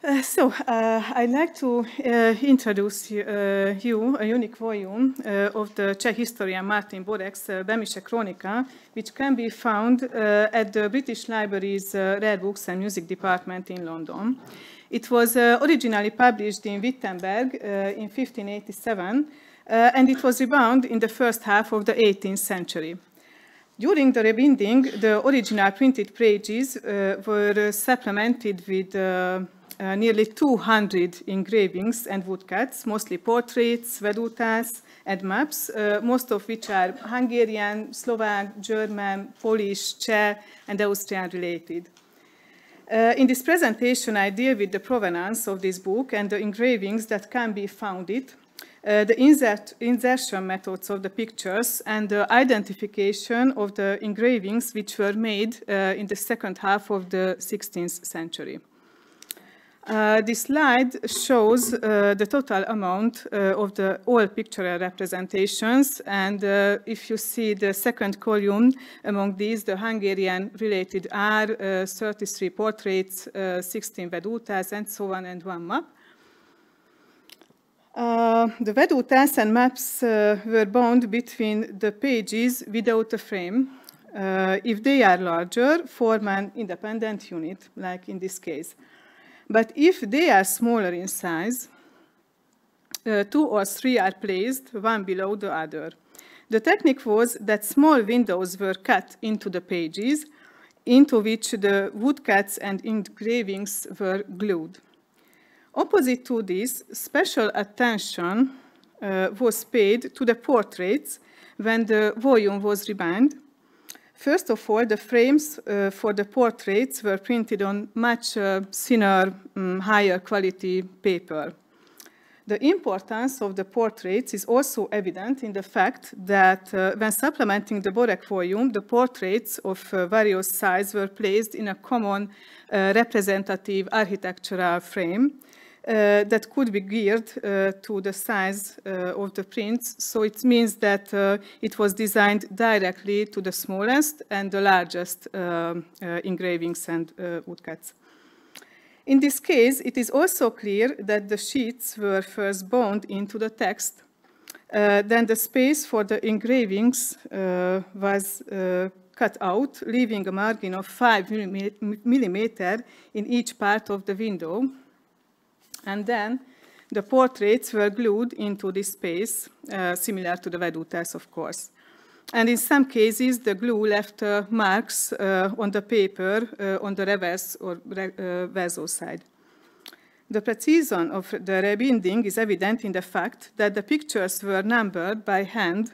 I'd like to introduce you a unique volume of the Czech historian Martin Boregk's Behmische Chronica, which can be found at the British Library's Rare Books and Music Department in London. It was originally published in Wittenberg in 1587, and it was rebound in the first half of the 18th century. During the rebinding, the original printed pages were supplemented with nearly 200 engravings and woodcuts, mostly portraits, vedutas, and maps, most of which are Hungarian, Slovak, German, Polish, Czech, and Austrian related. In this presentation, I deal with the provenance of this book and the engravings that can be found it, the insertion methods of the pictures, and the identification of the engravings which were made in the second half of the 16th century. This slide shows the total amount of the all pictorial representations, and if you see the second column among these, the Hungarian related are 33 portraits, 16 vedutas, and so on, and one map. The vedutas and maps were bound between the pages without a frame. If they are larger, form an independent unit, like in this case. But if they are smaller in size, 2 or 3 are placed, one below the other. The technique was that small windows were cut into the pages, into which the woodcuts and engravings were glued. Opposite to this, special attention was paid to the portraits when the volume was rebound. First of all, the frames for the portraits were printed on much thinner, higher quality paper. The importance of the portraits is also evident in the fact that when supplementing the Boregk volume, the portraits of various sizes were placed in a common representative architectural frame that could be geared to the size of the prints. So it means that it was designed directly to the smallest and the largest engravings and woodcuts. In this case, it is also clear that the sheets were first bound into the text. Then the space for the engravings was cut out, leaving a margin of 5 millimeters in each part of the window. And then the portraits were glued into this space, similar to the vedutas, of course. And in some cases, the glue left marks on the paper on the reverse or verso side. The precision of the rebinding is evident in the fact that the pictures were numbered by hand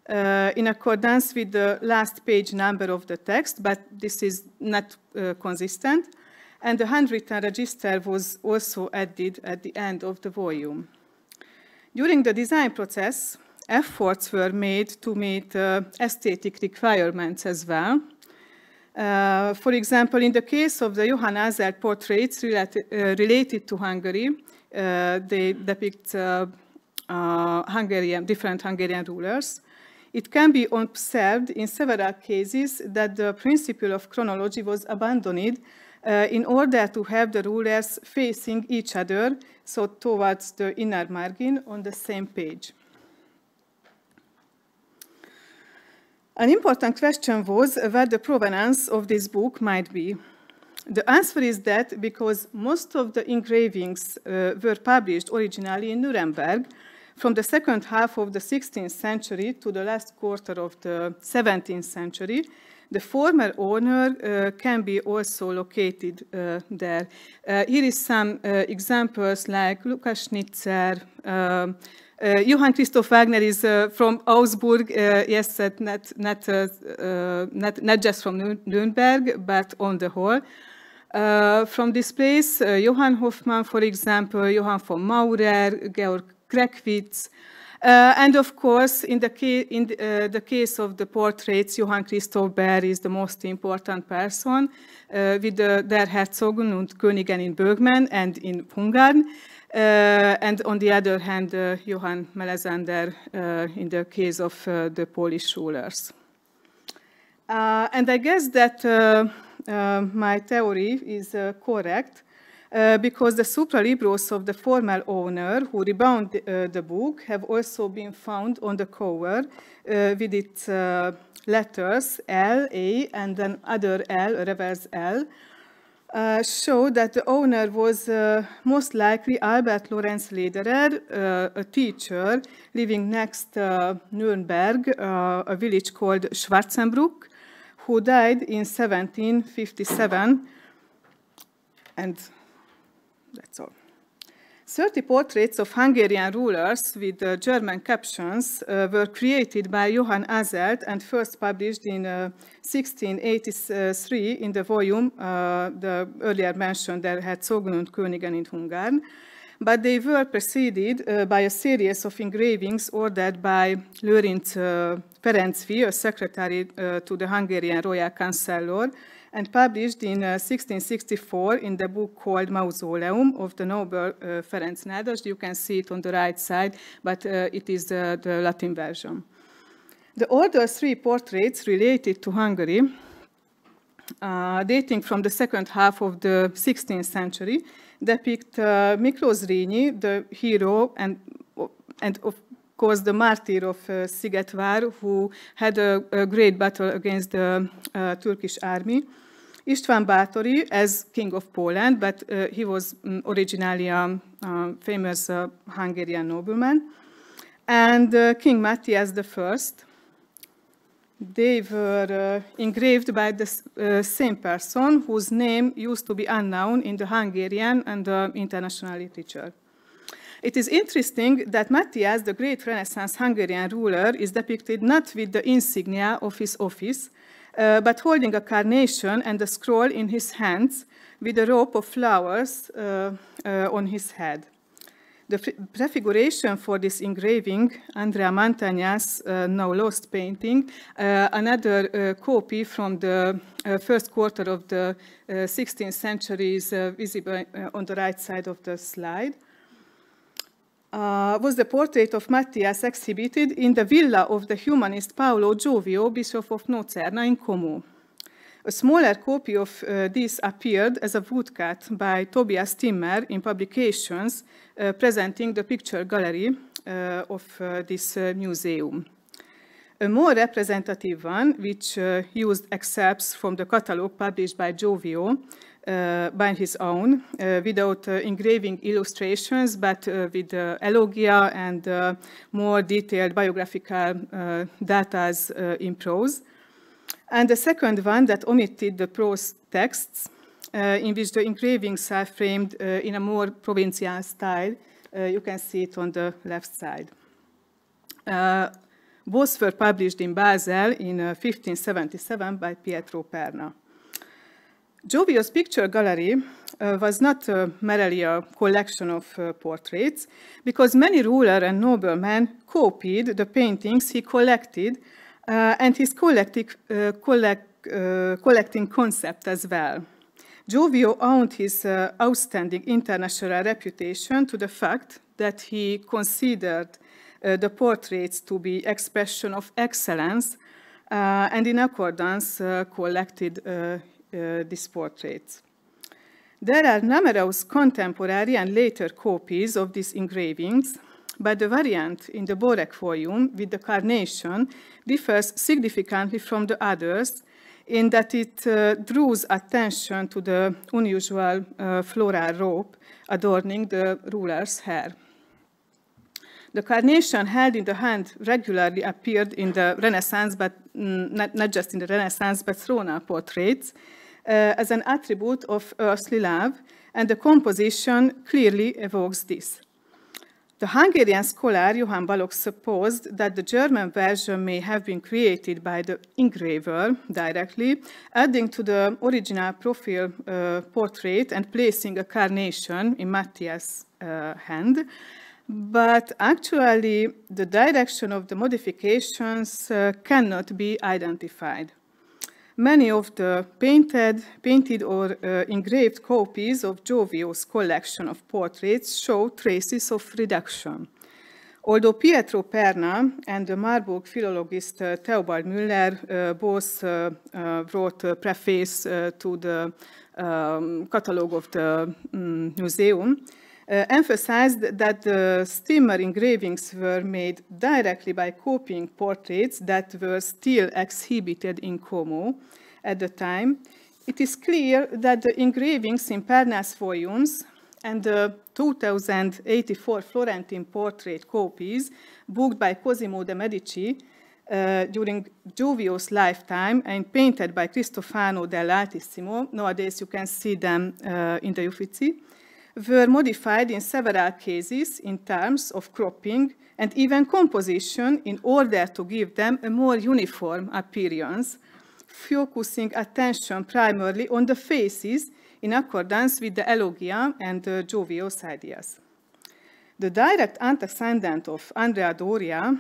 in accordance with the last page number of the text, but this is not consistent. And the handwritten register was also added at the end of the volume. During the design process, efforts were made to meet aesthetic requirements as well. For example, in the case of the Johann Ázel portraits related to Hungary, they depict different Hungarian rulers. It can be observed in several cases that the principle of chronology was abandoned in order to have the rulers facing each other, so towards the inner margin on the same page. An important question was what the provenance of this book might be. The answer is that because most of the engravings were published originally in Nuremberg, from the second half of the 16th century to the last quarter of the 17th century, the former owner can be also located there. Here is some examples like Lukas Schnitzer, Johann Christoph Wagner is from Augsburg, yes, not just from Nuremberg, but on the whole. From this place, Johann Hoffmann, for example, Johann von Maurer, Georg Kreckwitz, and of course, in the case of the portraits, Johann Christoph Baer is the most important person, with Der Herzogen und Königin in Böhmen and in Ungarn. And on the other hand, Johann Melesander in the case of the Polish rulers. And I guess that my theory is correct. because the supralibros of the formal owner who rebound the book have also been found on the cover with its letters L, A, and then other L, reverse L, show that the owner was most likely Albert Lorenz Lederer, a teacher living next Nuremberg, a village called Schwarzenbruck, who died in 1757, and that's all. 30 portraits of Hungarian rulers with German captions were created by Johann Azelt and first published in 1683 in the volume, the earlier mentioned Der Herzog und Königin in Ungarn. But they were preceded by a series of engravings ordered by Lőrinc Ferenczi, a secretary to the Hungarian royal chancellor, and published in 1664 in the book called Mausoleum of the noble Ferenc Nádas. You can see it on the right side, but it is the Latin version. The older three portraits related to Hungary, dating from the second half of the 16th century, depict Miklós Rényi, the hero, and of course the martyr of Szigetvár, who had a great battle against the Turkish army. István Báthori as King of Poland, but he was originally a famous Hungarian nobleman. And King Matthias I. They were engraved by the same person whose name used to be unknown in the Hungarian and the international literature. It is interesting that Matthias, the great Renaissance Hungarian ruler, is depicted not with the insignia of his office, but holding a carnation and a scroll in his hands with a rope of flowers on his head. The prefiguration for this engraving, Andrea Mantegna's now lost painting, another copy from the first quarter of the 16th century is visible on the right side of the slide, was the portrait of Matthias exhibited in the villa of the humanist Paolo Giovio, Bishop of Nocerna in Como. A smaller copy of this appeared as a woodcut by Tobias Tímea in publications presenting the picture gallery of this museum. A more representative one, which used excerpts from the catalogue published by Giovio by his own, without engraving illustrations, but with elogia and more detailed biographical data in prose. And the second one that omitted the prose texts, in which the engravings are framed in a more provincial style. You can see it on the left side. Both were published in Basel in 1577 by Pietro Perna. Giovio's picture gallery was not merely a collection of portraits, because many rulers and noblemen copied the paintings he collected, and his collecting concept as well. Giovio owed his outstanding international reputation to the fact that he considered the portraits to be expression of excellence, and in accordance collected these portraits. There are numerous contemporary and later copies of these engravings, but the variant in the Boregk volume with the carnation differs significantly from the others in that it draws attention to the unusual floral rope adorning the ruler's hair. The carnation held in the hand regularly appeared in the Renaissance, but not just in the Renaissance, but throne portraits as an attribute of earthly love, and the composition clearly evokes this. The Hungarian scholar Johann Balogh supposed that the German version may have been created by the engraver directly, adding to the original profile portrait and placing a carnation in Matthias' hand. But actually, the direction of the modifications cannot be identified. Many of the painted or engraved copies of Giovio's collection of portraits show traces of reduction. Although Pietro Perna and the Marburg philologist Theobald Müller both wrote a preface to the catalog of the museum, emphasized that the Tímea engravings were made directly by copying portraits that were still exhibited in Como at the time. It is clear that the engravings in Pernas volumes and the 2084 Florentine portrait copies booked by Cosimo de' Medici during Giovio's lifetime and painted by Cristofano dell'Altissimo, nowadays you can see them in the Uffizi, were modified in several cases in terms of cropping and even composition in order to give them a more uniform appearance, focusing attention primarily on the faces in accordance with the Elogia and Giovio's ideas. The direct antecedent of Andrea Doria,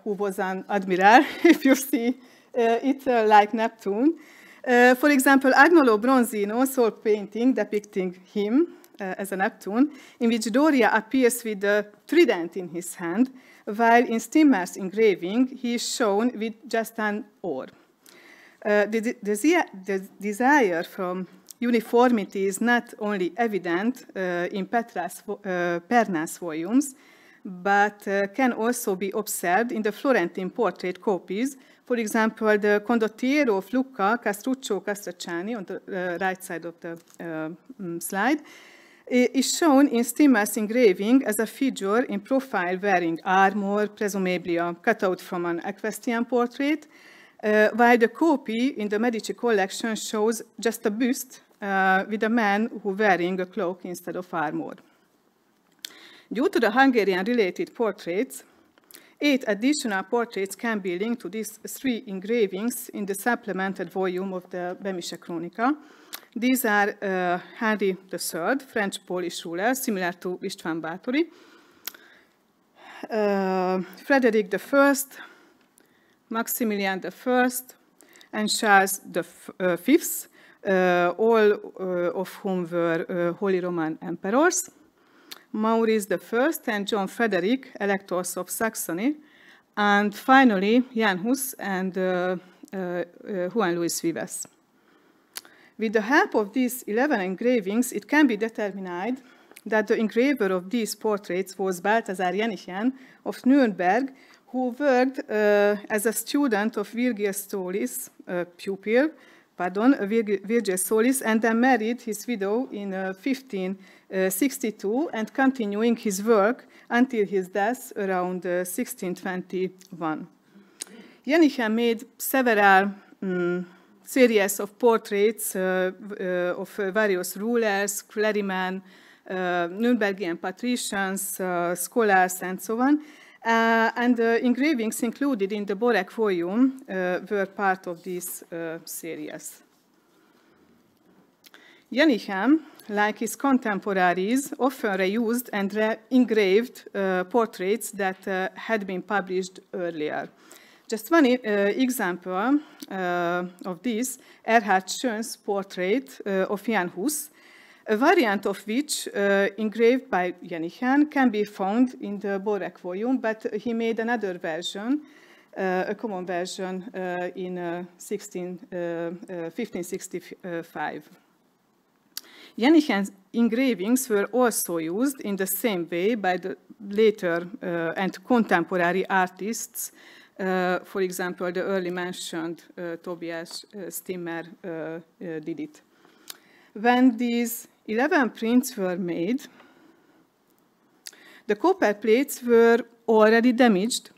who was an admiral, if you see it like Neptune, for example, Agnolo Bronzino's oil painting depicting him as a Neptune, in which Doria appears with a trident in his hand, while in Tímea's engraving he is shown with just an oar. The desire from uniformity is not only evident in Pernas volumes, but can also be observed in the Florentine portrait copies. For example, the Condottiero of Lucca Castruccio Castracani, on the right side of the slide, is shown in Tímea's engraving as a figure in profile wearing armor, presumably a cutout from an equestrian portrait, while the copy in the Medici collection shows just a buste with a man who wearing a cloak instead of armor. Due to the Hungarian-related portraits, 8 additional portraits can be linked to these 3 engravings in the supplemented volume of the Behmische Chronica. These are Henry III, French-Polish ruler, similar to István Báthori, Frederick I, Maximilian I, and Charles V, all of whom were Holy Roman emperors, Maurice I and John Frederick, electors of Saxony, and finally Jan Hus and Juan Luis Vives. With the help of these 11 engravings, it can be determined that the engraver of these portraits was Balthasar Jenichen of Nuremberg, who worked as a student of Virgil Solis, Virgil Solis, and then married his widow in 1562 and continuing his work until his death around 1621. Jenichen made several series of portraits of various rulers, clergymen, Nurembergian patricians, scholars, and so on. And the engravings included in the Boregk volume were part of this series. Jenichen, like his contemporaries, often reused and engraved portraits that had been published earlier. Just one example of this, Erhard Schön's portrait of Jan Hus, a variant of which, engraved by Jenichen, can be found in the Boregk volume, but he made another version, a common version in 1565. Jenichen's engravings were also used in the same way by the later and contemporary artists. For example, the early mentioned Tobias Stimmer did it. When these 11 prints were made, the copper plates were already damaged,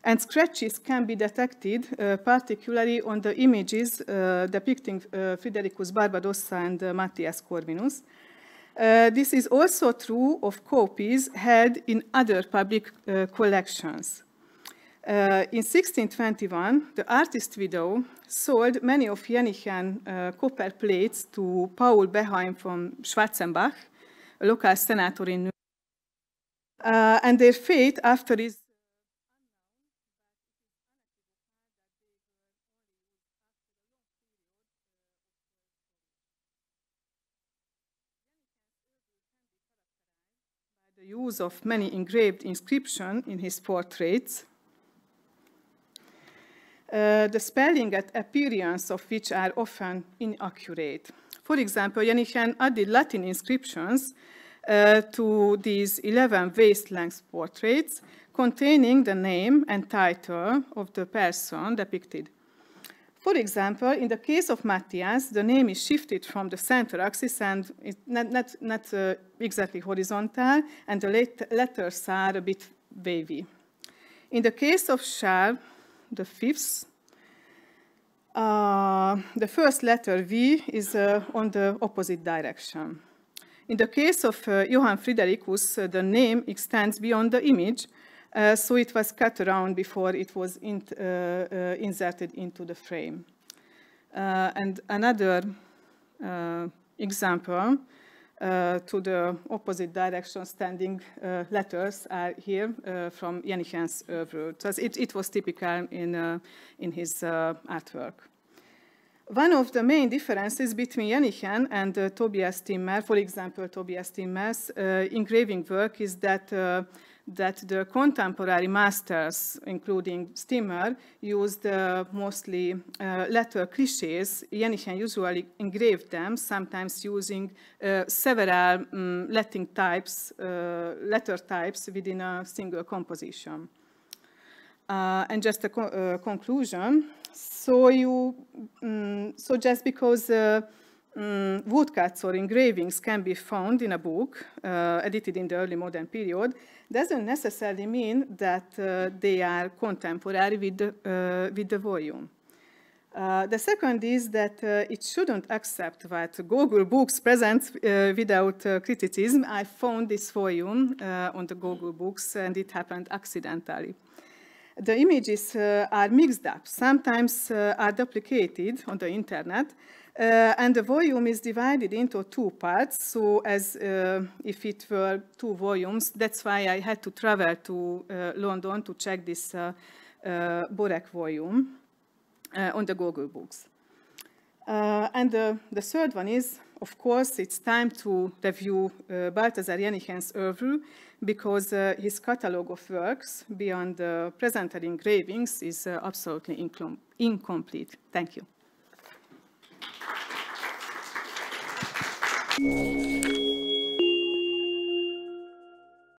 and scratches can be detected, particularly on the images depicting Fridericus Barbarossa and Matthias Corvinus. This is also true of copies held in other public collections. In 1621, the artist's widow sold many of Jenichen copper plates to Paul Beheim from Schwarzenbach, a local senator in Nuremberg, and their fate after is by the use of many engraved inscriptions in his portraits. the spelling and appearance of which are often inaccurate. For example, Jenichen added Latin inscriptions to these 11 waist-length portraits containing the name and title of the person depicted. For example, in the case of Matthias, the name is shifted from the center axis and it's not exactly horizontal, and the letters are a bit wavy. In the case of Charles V, the first letter V is on the opposite direction. In the case of Johann Fridericus, the name extends beyond the image, so it was cut around before it was inserted into the frame. And another example to the opposite direction standing letters are here from Jenichen's oeuvre. So it was typical in his artwork. One of the main differences between Jenichen and Tobias Tímea, for example, Tobias Tímea's engraving work, is that the contemporary masters, including Tímea, used mostly letter clichés. Jenichen usually engraved them, sometimes using several letter types within a single composition. And just a conclusion. So just because woodcuts or engravings can be found in a book edited in the early modern period, doesn't necessarily mean that they are contemporary with the volume. The second is that it shouldn't accept what Google Books presents without criticism. I found this volume on the Google Books, and it happened accidentally. The images are mixed up, sometimes are duplicated on the internet, and the volume is divided into two parts, so as if it were two volumes. That's why I had to travel to London to check this Boregk volume on the Google Books. And the third one is, of course, it's time to review Balthasar Jenichen's oeuvre, because his catalogue of works beyond the presenter engravings is absolutely incomplete. Thank you.